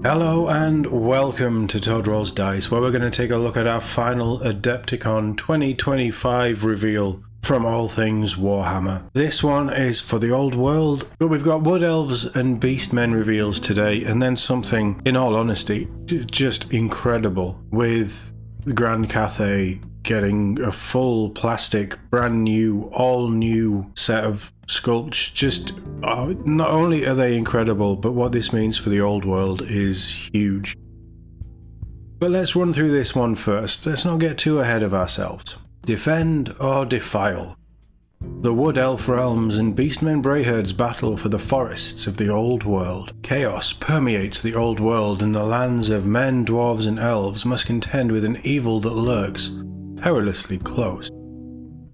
Hello and welcome to Toad Rolls Dice, where we're going to take a look at our final Adepticon 2025 reveal from all things Warhammer. This one is for the old world, but we've got Wood Elves and Beastmen reveals today, and then something, in all honesty, just incredible, with the Grand Cathay getting a full plastic, brand new, all new set of sculpts. Just not only are they incredible, but what this means for the old world is huge. But let's run through this one first. Let's not get too ahead of ourselves. Defend or defile. The Wood Elf realms and Beastmen Brayherds battle for the forests of the old world. Chaos permeates the old world, and the lands of men, dwarves and elves must contend with an evil that lurks perilously close.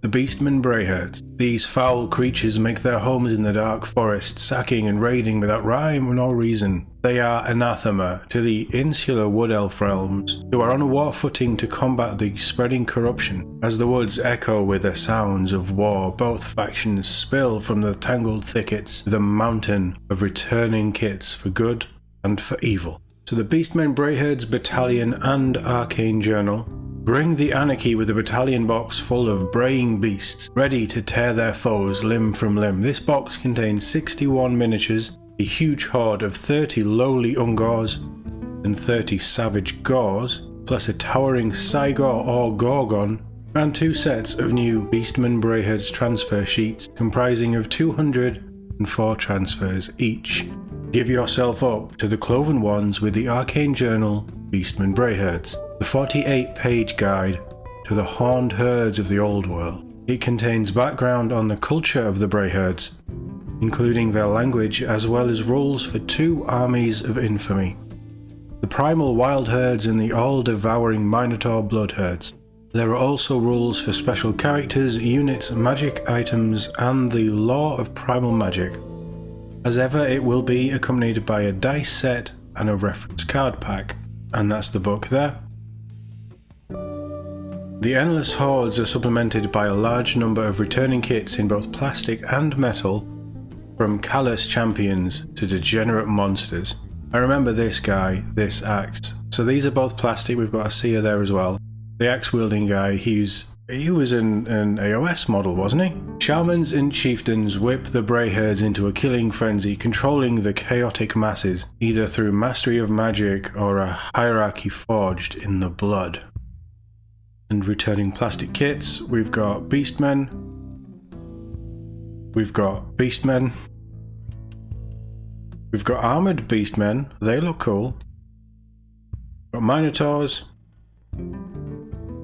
The Beastmen Brayherds. These foul creatures make their homes in the dark forest, sacking and raiding without rhyme or no reason. They are anathema to the insular Wood Elf realms, who are on a war footing to combat the spreading corruption. As the woods echo with the sounds of war, both factions spill from the tangled thickets with a mountain of returning kits for good and for evil. To the Beastmen Brayherds Battalion and Arcane Journal, bring the anarchy with a battalion box full of braying beasts, ready to tear their foes limb from limb. This box contains 61 miniatures, a huge horde of 30 lowly Ungors and 30 savage Gors, plus a towering Cygor or Gorgon, and 2 sets of new Beastmen Brayherds transfer sheets comprising of 204 transfers each. Give yourself up to the Cloven Ones with the Arcane Journal Beastmen Brayherds, the 48-page guide to the horned herds of the old world. It contains background on the culture of the Brayherds, including their language, as well as rules for 2 armies of infamy: the primal wild herds and the all-devouring Minotaur blood herds. There are also rules for special characters, units, magic items, and the law of primal magic. As ever, it will be accompanied by a dice set and a reference card pack, and that's the book there. The endless hordes are supplemented by a large number of returning kits in both plastic and metal, from callous champions to degenerate monsters. I remember this guy, this axe. So these are both plastic. We've got a seer there as well. The axe wielding guy, he was an AOS model, wasn't he? Shamans and chieftains whip the Brayherds into a killing frenzy, controlling the chaotic masses, either through mastery of magic or a hierarchy forged in the blood. And returning plastic kits, we've got Beastmen, we've got Beastmen, we've got Armoured Beastmen, they look cool, we've got Minotaurs,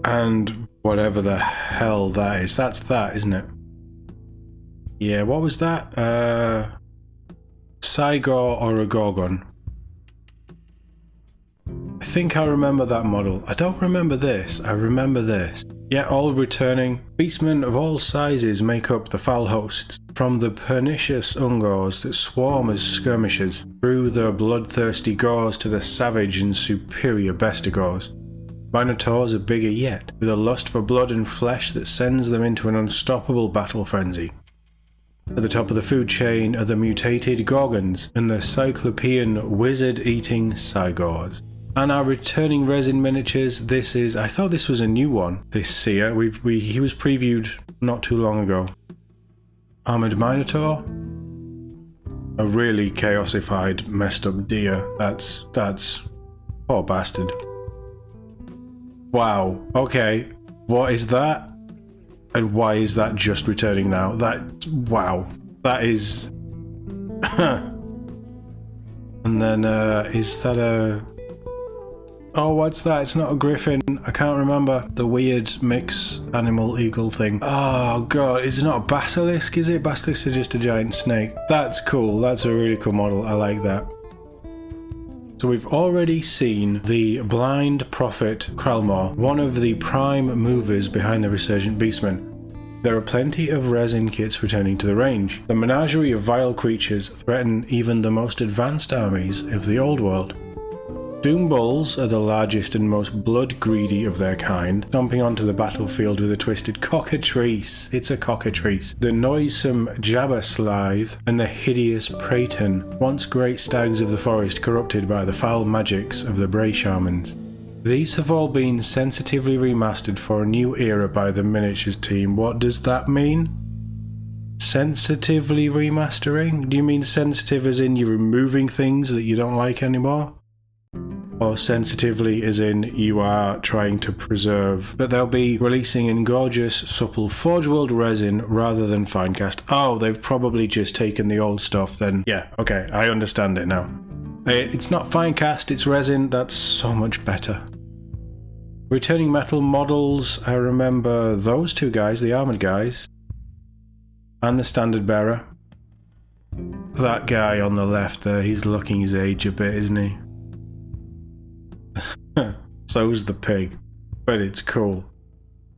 and whatever the hell that is. That's that, isn't it? Yeah, what was that? Cygor or a Gorgon. I think I remember that model. I don't remember this. I remember this. Yeah, all returning. Beastmen of all sizes make up the foul hosts, from the pernicious Ungors that swarm as skirmishers, through the bloodthirsty Gors to the savage and superior Bestigors. Minotaurs are bigger yet, with a lust for blood and flesh that sends them into an unstoppable battle frenzy. At the top of the food chain are the mutated Gorgons and the cyclopean wizard-eating Cygors. And our returning resin miniatures, I thought this was a new one, this seer. He was previewed not too long ago. Armoured Minotaur. A really chaosified, messed up deer. That's poor bastard. Wow, okay, what is that? And why is that just returning now? Wow, that is... And then, is that a... Oh, what's that? It's not a griffin. I can't remember. The weird mix animal eagle thing. Oh god, it's not a basilisk, is it? Basilisks are just a giant snake. That's cool. That's a really cool model. I like that. So we've already seen the Blind Prophet Kralmor, one of the prime movers behind the resurgent Beastmen. There are plenty of resin kits returning to the range. The menagerie of vile creatures threaten even the most advanced armies of the old world. Doom Bulls are the largest and most blood-greedy of their kind, stomping onto the battlefield with a twisted cockatrice. It's a cockatrice. The noisome Jabberslithe and the hideous Praeton, once great stags of the forest corrupted by the foul magics of the Bray Shamans. These have all been sensitively remastered for a new era by the miniatures team. What does that mean? Sensitively remastering? Do you mean sensitive as in you're removing things that you don't like anymore? Or sensitively as in you are trying to preserve? But they'll be releasing in gorgeous, supple Forge World resin rather than fine cast. Oh, they've probably just taken the old stuff then. Yeah, okay, I understand it now. It's not fine cast, it's resin. That's so much better. Returning metal models, I remember those two guys, the armoured guys. And the standard bearer. That guy on the left there, he's looking his age a bit, isn't he? So's the pig. But it's cool.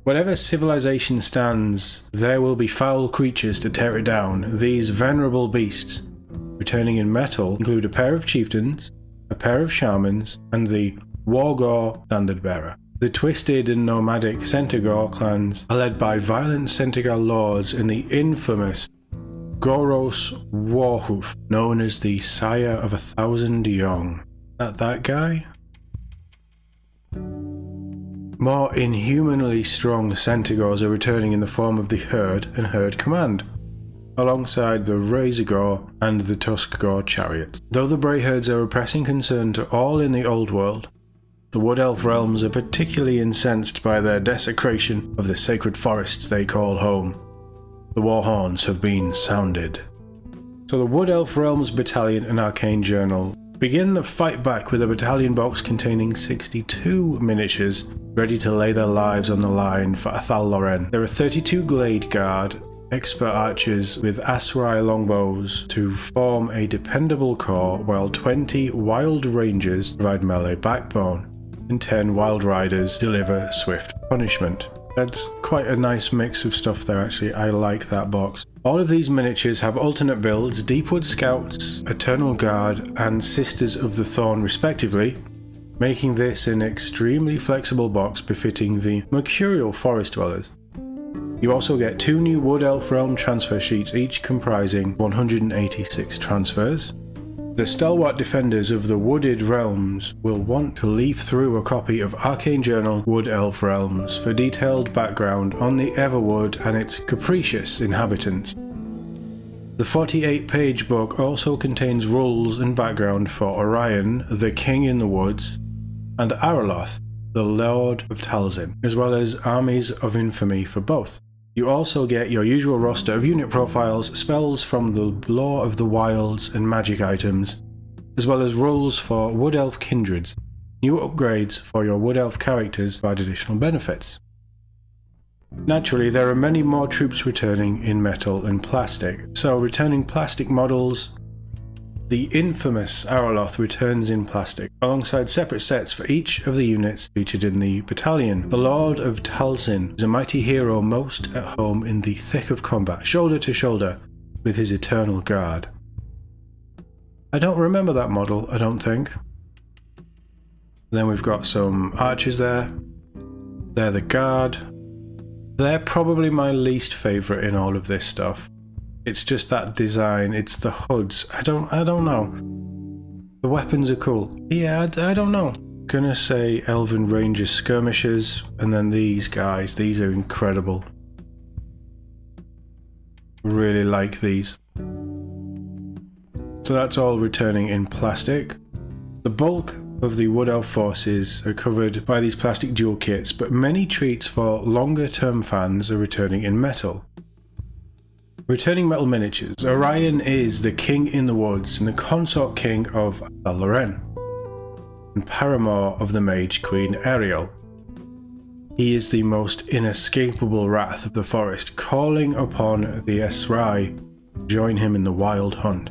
Whatever civilization stands, there will be foul creatures to tear it down. These venerable beasts, returning in metal, include a pair of chieftains, a pair of shamans, and the Wargore standard bearer. The twisted and nomadic Centaur clans are led by violent Centaur lords in the infamous Goros Warhoof, known as the Sire of 1,000 Young. That guy? More inhumanly strong Centaurs are returning in the form of the Herd and Herd Command, alongside the Razorgore and the Tuskgore chariots. Though the Brayherds are a pressing concern to all in the old world, the Wood Elf realms are particularly incensed by their desecration of the sacred forests they call home. The war horns have been sounded. So the Wood Elf Realms Battalion and Arcane Journal begin the fight back with a battalion box containing 62 miniatures ready to lay their lives on the line for Athal Loren. There are 32 Glade Guard, expert archers with Asrai longbows to form a dependable core, while 20 Wild Rangers provide melee backbone, and 10 Wild Riders deliver swift punishment. That's quite a nice mix of stuff there actually, I like that box. All of these miniatures have alternate builds, Deepwood Scouts, Eternal Guard, and Sisters of the Thorn respectively, making this an extremely flexible box befitting the mercurial forest dwellers. You also get 2 new Wood Elf Realm transfer sheets, each comprising 186 transfers. The stalwart defenders of the Wooded Realms will want to leaf through a copy of Arcane Journal Wood Elf Realms for detailed background on the Everwood and its capricious inhabitants. The 48-page book also contains rules and background for Orion, the King in the Woods, and Araloth, the Lord of Talzin, as well as Armies of Infamy for both. You also get your usual roster of unit profiles, spells from the Lore of the Wilds and magic items, as well as rules for Wood Elf kindreds. New upgrades for your Wood Elf characters provide additional benefits. Naturally, there are many more troops returning in metal and plastic, so returning plastic models, the infamous Araloth returns in plastic, alongside separate sets for each of the units featured in the battalion. The Lord of Talzin is a mighty hero most at home in the thick of combat, shoulder to shoulder with his Eternal Guard. I don't remember that model, I don't think. Then we've got some archers there. They're the Guard. They're probably my least favourite in all of this stuff. It's just that design, it's the hoods. I don't know. The weapons are cool. Yeah, I don't know. Gonna say Elven Ranger Skirmishers, and then these guys, these are incredible. Really like these. So that's all returning in plastic. The bulk of the Wood Elf forces are covered by these plastic dual kits, but many treats for longer term fans are returning in metal. Returning metal miniatures. Orion is the King in the Woods and the consort king of Athal Loren, and paramour of the Mage Queen Ariel. He is the most inescapable wrath of the forest, calling upon the Asrai to join him in the wild hunt.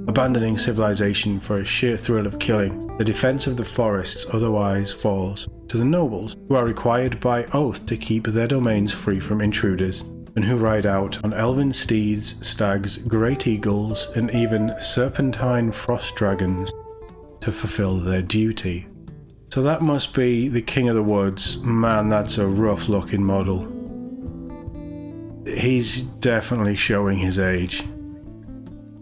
Abandoning civilization for a sheer thrill of killing, the defense of the forests otherwise falls to the nobles, who are required by oath to keep their domains free from intruders, and who ride out on elven steeds, stags, great eagles, and even serpentine frost dragons to fulfill their duty. So that must be the King of the Woods. Man, that's a rough looking model. He's definitely showing his age.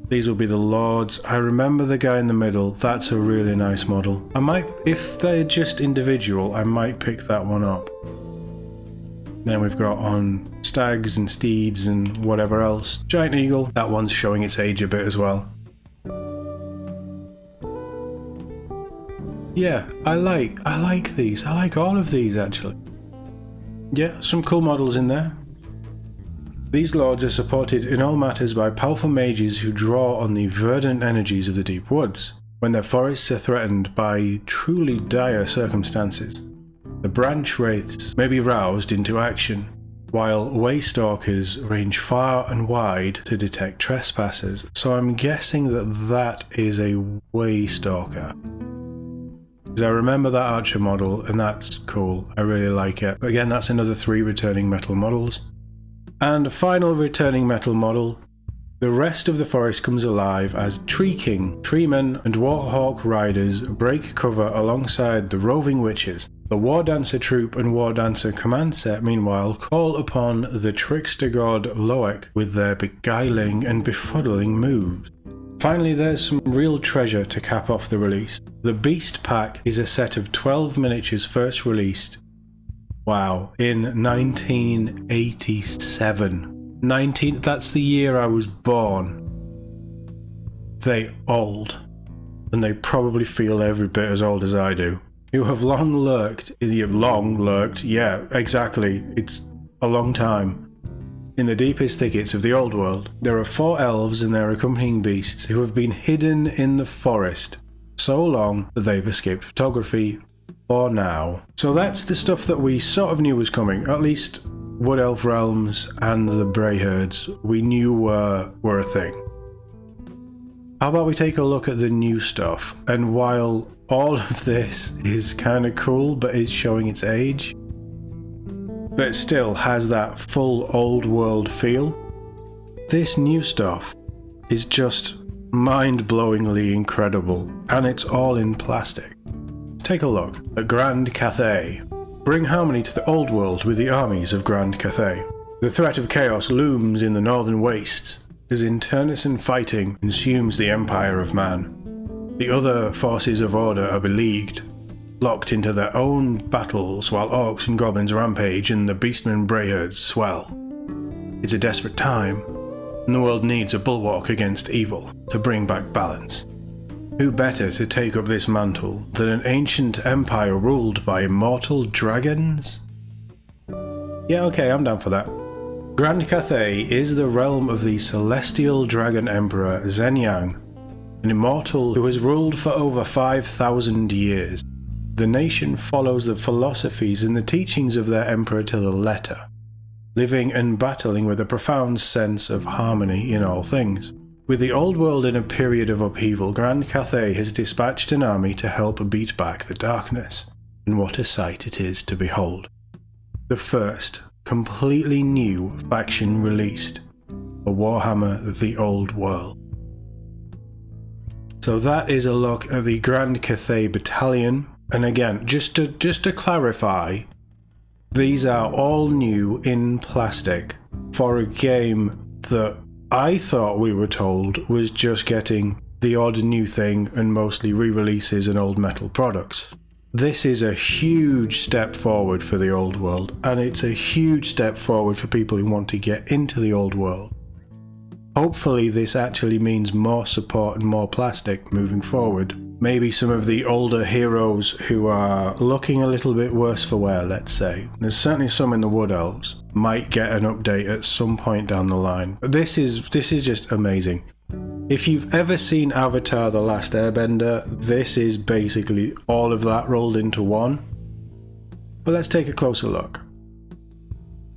These will be the Lords. I remember the guy in the middle. That's a really nice model. I might, if they're just individual, I might pick that one up. Then we've got on stags and steeds and whatever else. Giant Eagle. That one's showing its age a bit as well. Yeah, I like these. I like all of these actually. Yeah, some cool models in there. These lords are supported in all matters by powerful mages who draw on the verdant energies of the deep woods, when their forests are threatened by truly dire circumstances. The branch wraiths may be roused into action, while waystalkers range far and wide to detect trespassers, so I'm guessing that is a waystalker. Because I remember that archer model, and that's cool, I really like it. But again, that's another 3 returning metal models. And a final returning metal model. The rest of the forest comes alive as Tree King, Treemen and Warhawk riders break cover alongside the roving witches. The War Dancer troop and War Dancer command set, meanwhile, call upon the trickster god Loek with their beguiling and befuddling moves. Finally, there's some real treasure to cap off the release. The Beast Pack is a set of 12 miniatures first released. Wow, in 1987. That's the year I was born. They old. And they probably feel every bit as old as I do. Who have long lurked, yeah, exactly, it's a long time. In the deepest thickets of the old world, there are 4 elves and their accompanying beasts who have been hidden in the forest so long that they've escaped photography. For now. So that's the stuff that we sort of knew was coming. At least Wood Elf Realms and the Brayherds we knew were a thing. How about we take a look at the new stuff? And while all of this is kind of cool, but is showing its age, but it still has that full old world feel, this new stuff is just mind-blowingly incredible, and it's all in plastic. Take a look at Grand Cathay. Bring harmony to the old world with the armies of Grand Cathay. The threat of chaos looms in the northern wastes as internecine fighting consumes the empire of man. The other forces of order are beleaguered, locked into their own battles while orcs and goblins rampage and the Beastmen Brayherds swell. It's a desperate time, and the world needs a bulwark against evil to bring back balance. Who better to take up this mantle than an ancient empire ruled by immortal dragons? Yeah, okay, I'm down for that. Grand Cathay is the realm of the celestial dragon emperor Zenyang, an immortal who has ruled for over 5,000 years. The nation follows the philosophies and the teachings of their emperor to the letter, living and battling with a profound sense of harmony in all things. With the old world in a period of upheaval, Grand Cathay has dispatched an army to help beat back the darkness, and what a sight it is to behold. The first, completely new faction released for Warhammer The Old World. So that is a look at the Grand Cathay Battalion, and again, just to clarify, these are all new in plastic for a game that I thought we were told was just getting the odd new thing and mostly re-releases and old metal products. This is a huge step forward for the old world, and it's a huge step forward for people who want to get into the old world. Hopefully this actually means more support and more plastic moving forward. Maybe some of the older heroes who are looking a little bit worse for wear, let's say. There's certainly some in the Wood Elves might get an update at some point down the line. But this is just amazing. If you've ever seen Avatar: The Last Airbender, this is basically all of that rolled into one. But let's take a closer look.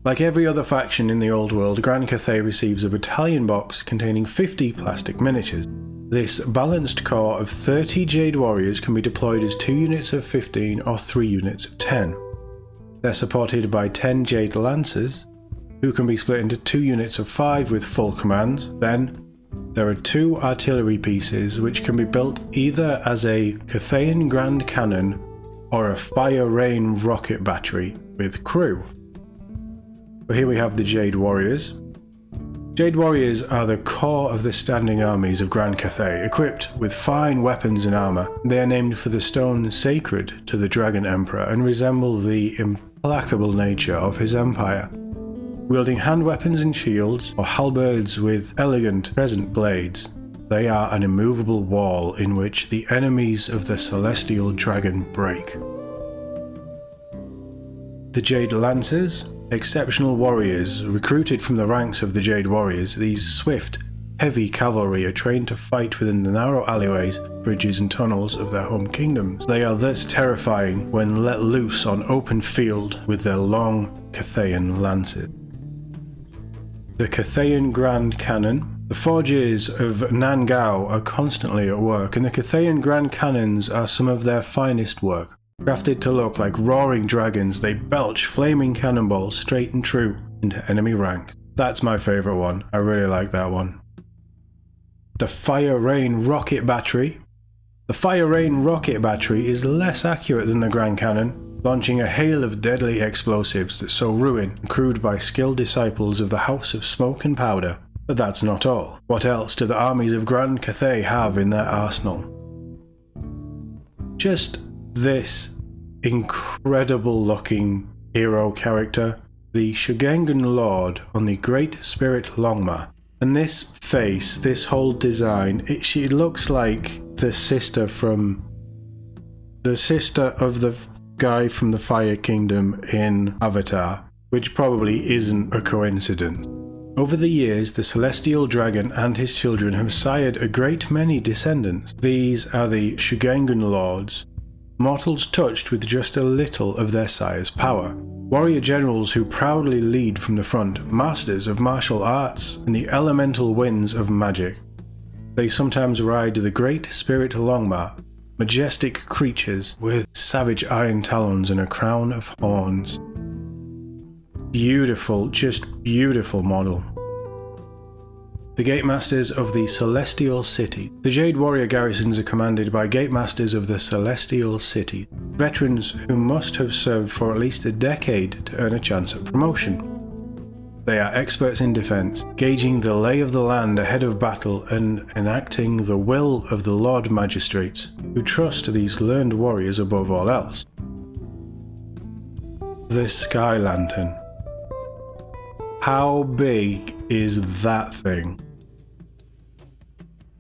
Like every other faction in the old world, Grand Cathay receives a battalion box containing 50 plastic miniatures. This balanced core of 30 Jade Warriors can be deployed as 2 units of 15 or 3 units of 10. They're supported by 10 Jade Lancers, who can be split into 2 units of 5 with full commands. Then, there are 2 artillery pieces which can be built either as a Cathayan Grand Cannon or a Fire Rain rocket battery with crew. But here we have the Jade Warriors. Jade Warriors are the core of the standing armies of Grand Cathay, equipped with fine weapons and armour. They are named for the stone sacred to the Dragon Emperor and resemble the implacable nature of his empire. Wielding hand weapons and shields, or halberds with elegant crescent blades, they are an immovable wall in which the enemies of the celestial dragon break. The Jade Lancers, exceptional warriors recruited from the ranks of the Jade Warriors. These swift, heavy cavalry are trained to fight within the narrow alleyways, bridges and tunnels of their home kingdoms. They are thus terrifying when let loose on open field with their long Cathayan lances. The Cathayan Grand Cannon. The forges of Nangao are constantly at work, and the Cathayan Grand Cannons are some of their finest work. Crafted to look like roaring dragons, they belch flaming cannonballs straight and true into enemy ranks. That's my favourite one. I really like that one. The Fire Rain rocket battery. The Fire Rain rocket battery is less accurate than the Grand Cannon, launching a hail of deadly explosives that sow ruin, crewed by skilled disciples of the House of Smoke and Powder. But that's not all. What else do the armies of Grand Cathay have in their arsenal? Just this incredible looking hero character, the Shugengan Lord on the Great Spirit Longma. And this face, this whole design, she looks like the sister of the guy from the Fire Kingdom in Avatar, which probably isn't a coincidence. Over the years, the Celestial Dragon and his children have sired a great many descendants. These are the Shugengan Lords, mortals touched with just a little of their sire's power. Warrior generals who proudly lead from the front, masters of martial arts and the elemental winds of magic. They sometimes ride the Great Spirit Longma, majestic creatures with savage iron talons and a crown of horns. Beautiful, just beautiful model. The Gatemasters of the Celestial City. The Jade Warrior garrisons are commanded by Gatemasters of the Celestial City, veterans who must have served for at least a decade to earn a chance at promotion. They are experts in defense, gauging the lay of the land ahead of battle and enacting the will of the Lord Magistrates, who trust these learned warriors above all else. The Sky Lantern. How big is that thing?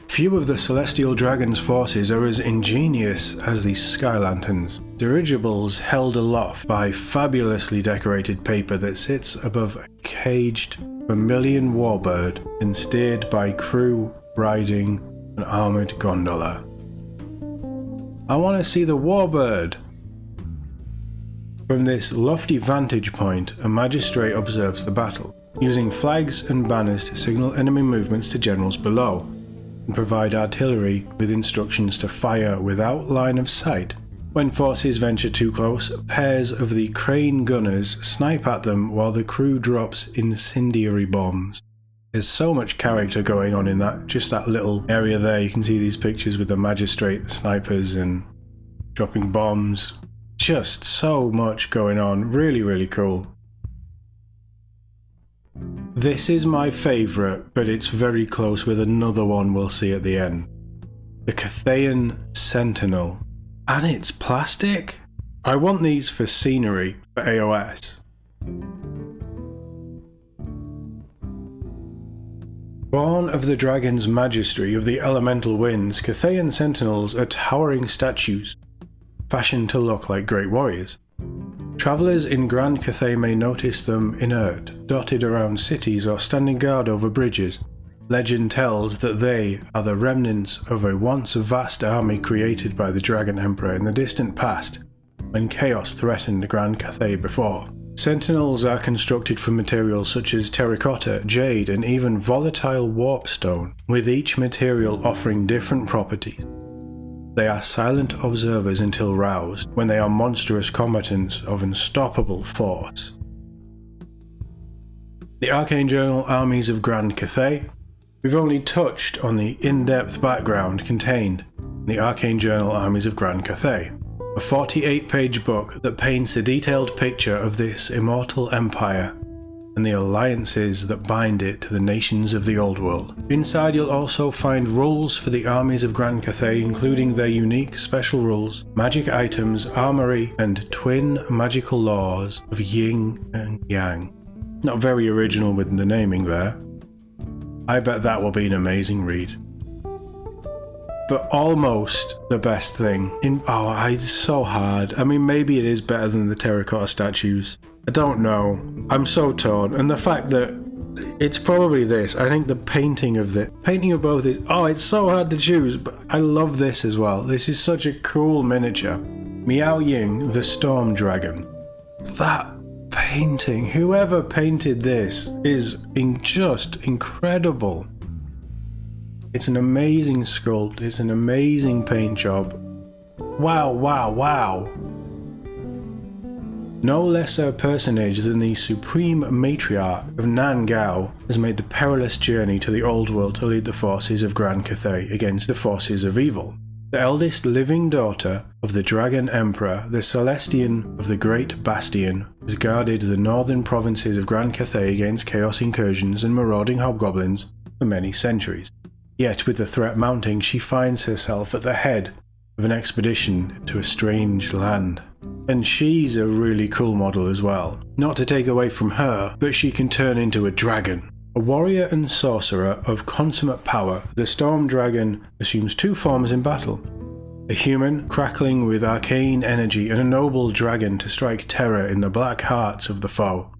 Few of the Celestial Dragon's forces are as ingenious as these Sky Lanterns, dirigibles held aloft by fabulously decorated paper that sits above a caged vermilion warbird and steered by crew riding an armoured gondola. I want to see the warbird! From this lofty vantage point, a magistrate observes the battle, using flags and banners to signal enemy movements to generals below, and provide artillery with instructions to fire without line of sight. When forces venture too close, pairs of the crane gunners snipe at them while the crew drops incendiary bombs. There's so much character going on in just that little area there. You can see these pictures with the magistrate, the snipers, and dropping bombs. Just so much going on. Really, really cool. This is my favourite, but it's very close with another one we'll see at the end. The Cathayan Sentinel. And it's plastic? I want these for scenery for AOS. Born of the dragon's majesty of the elemental winds, Cathayan Sentinels are towering statues, fashioned to look like great warriors. Travellers in Grand Cathay may notice them inert, dotted around cities or standing guard over bridges. Legend tells that they are the remnants of a once vast army created by the Dragon Emperor in the distant past, when chaos threatened Grand Cathay before. Sentinels are constructed from materials such as terracotta, jade, and even volatile warpstone, with each material offering different properties. They are silent observers until roused, when they are monstrous combatants of unstoppable force. The Archangel armies of Grand Cathay. we've only touched on the in-depth background contained in the Arcane Journal Armies of Grand Cathay, a 48-page book that paints a detailed picture of this immortal empire and the alliances that bind it to the nations of the Old World. Inside you'll also find rules for the armies of Grand Cathay, including their unique special rules, magic items, armory, and twin magical laws of yin and yang. Not very original with the naming there. I bet that will be an amazing read. But almost the best thing it's so hard. I mean, maybe it is better than the terracotta statues. I don't know. I'm so torn. And the fact that it's probably this. I think the painting of both is, it's so hard to choose, but I love this as well. This is such a cool miniature. Miao Ying, the Storm Dragon. That painting, whoever painted this is just incredible. It's an amazing sculpt. It's an amazing paint job. Wow, wow, wow. No lesser personage than the supreme matriarch of Nan Gao has made the perilous journey to the Old World to lead the forces of Grand Cathay against the forces of evil. The eldest living daughter of the Dragon Emperor, the Celestian of the Great Bastion, has guarded the northern provinces of Grand Cathay against chaos incursions and marauding hobgoblins for many centuries. Yet with the threat mounting, she finds herself at the head of an expedition to a strange land. And she's a really cool model as well. Not to take away from her, but she can turn into a dragon. A warrior and sorcerer of consummate power, the Storm Dragon assumes two forms in battle. A human crackling with arcane energy and a noble dragon to strike terror in the black hearts of the foe.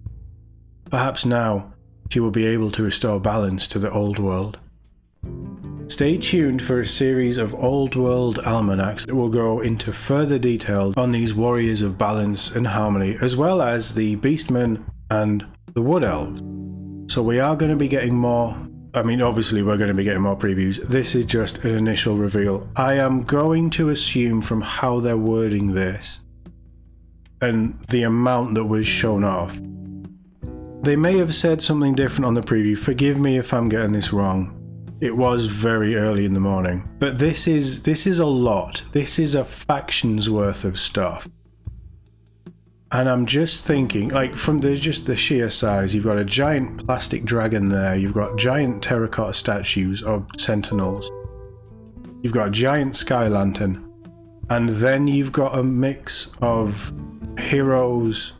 Perhaps now she will be able to restore balance to the Old World. Stay tuned for a series of Old World almanacs that will go into further detail on these warriors of balance and harmony, as well as the Beastmen and the Wood Elves. So we are going to be getting more, obviously we're going to be getting more previews. This is just an initial reveal. I am going to assume from how they're wording this and the amount that was shown off. They may have said something different on the preview. Forgive me if I'm getting this wrong. It was very early in the morning. But this is a lot. This is a faction's worth of stuff. And I'm just thinking, from the sheer size, you've got a giant plastic dragon there, you've got giant terracotta statues of sentinels, you've got a giant sky lantern, and then you've got a mix of heroes,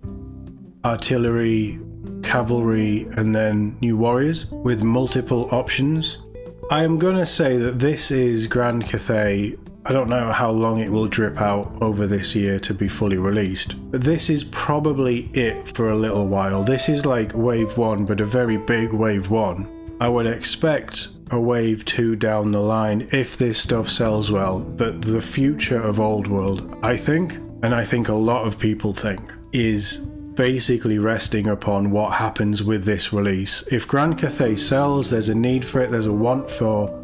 artillery, cavalry, and then new warriors with multiple options. I am going to say that this is Grand Cathay. I don't know how long it will drip out over this year to be fully released, but this is probably it for a little while. This is like wave 1, but a very big wave 1. I would expect a wave 2 down the line if this stuff sells well, but the future of Old World, I think, and I think a lot of people think, is basically resting upon what happens with this release. If Grand Cathay sells, there's a need for it, there's a want for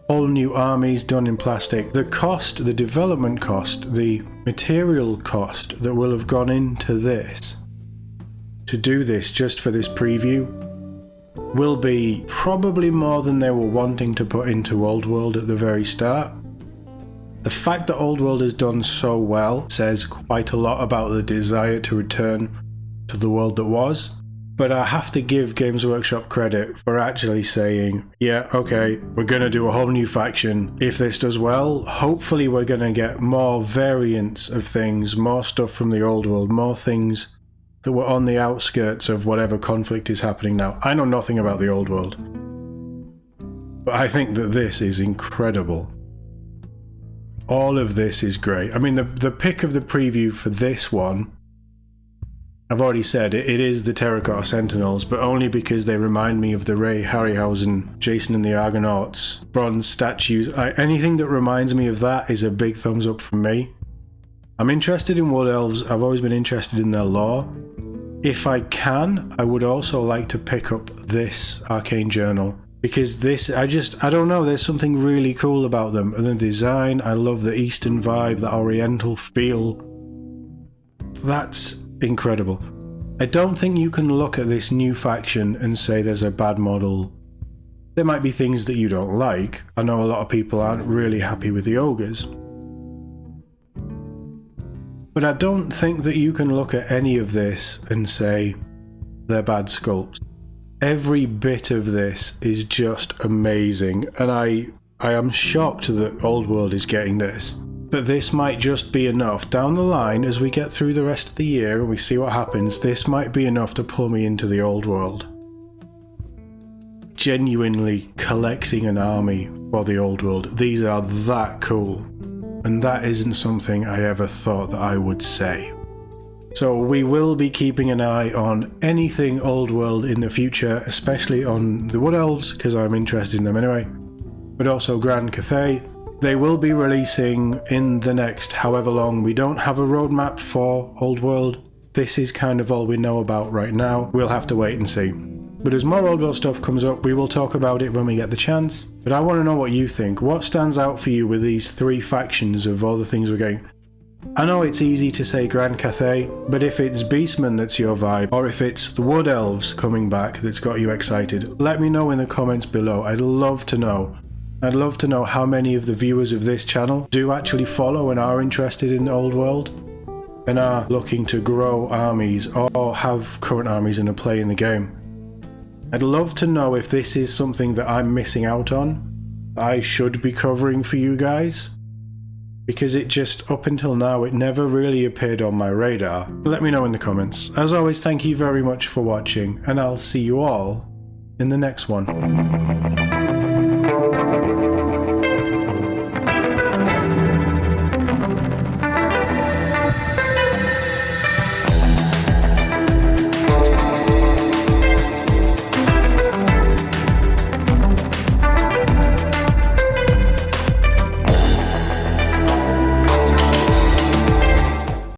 all new armies done in plastic. The cost, the development cost, the material cost that will have gone into this, to do this just for this preview, will be probably more than they were wanting to put into Old World at the very start. The fact that Old World has done so well says quite a lot about the desire to return to the world that was, but I have to give Games Workshop credit for actually saying, yeah, okay, we're going to do a whole new faction. If this does well, hopefully we're going to get more variants of things, more stuff from the Old World, more things that were on the outskirts of whatever conflict is happening now. I know nothing about the Old World, but I think that this is incredible. All of this is great. The pick of the preview for this one, I've already said it is the Terracotta Sentinels, but only because they remind me of the Ray Harryhausen, Jason and the Argonauts, bronze statues. Anything that reminds me of that is a big thumbs up from me. I'm interested in Wood Elves. I've always been interested in their lore. If I can, I would also like to pick up this Arcane Journal, because this, I don't know, there's something really cool about them. And the design, I love the Eastern vibe, the Oriental feel. That's incredible. I don't think you can look at this new faction and say there's a bad model. There might be things that you don't like. I know a lot of people aren't really happy with the ogres. But I don't think that you can look at any of this and say they're bad sculpts. Every bit of this is just amazing, and I am shocked that Old World is getting this. But this might just be enough. Down the line, as we get through the rest of the year and we see what happens, this might be enough to pull me into the Old World. Genuinely collecting an army for the Old World. These are that cool. And that isn't something I ever thought that I would say. So we will be keeping an eye on anything Old World in the future, especially on the Wood Elves, because I'm interested in them anyway. But also Grand Cathay. They will be releasing in the next however long. We don't have a roadmap for Old World. This is kind of all we know about right now. We'll have to wait and see. But as more Old World stuff comes up, we will talk about it when we get the chance. But I want to know what you think. What stands out for you with these three factions of all the things we're getting? I know it's easy to say Grand Cathay, but if it's Beastmen that's your vibe, or if it's the Wood Elves coming back that's got you excited, let me know in the comments below. I'd love to know. I'd love to know how many of the viewers of this channel do actually follow and are interested in the Old World, and are looking to grow armies or have current armies and a play in the game. I'd love to know if this is something that I'm missing out on, I should be covering for you guys, because it just, up until now, it never really appeared on my radar. Let me know in the comments. As always, thank you very much for watching, and I'll see you all in the next one.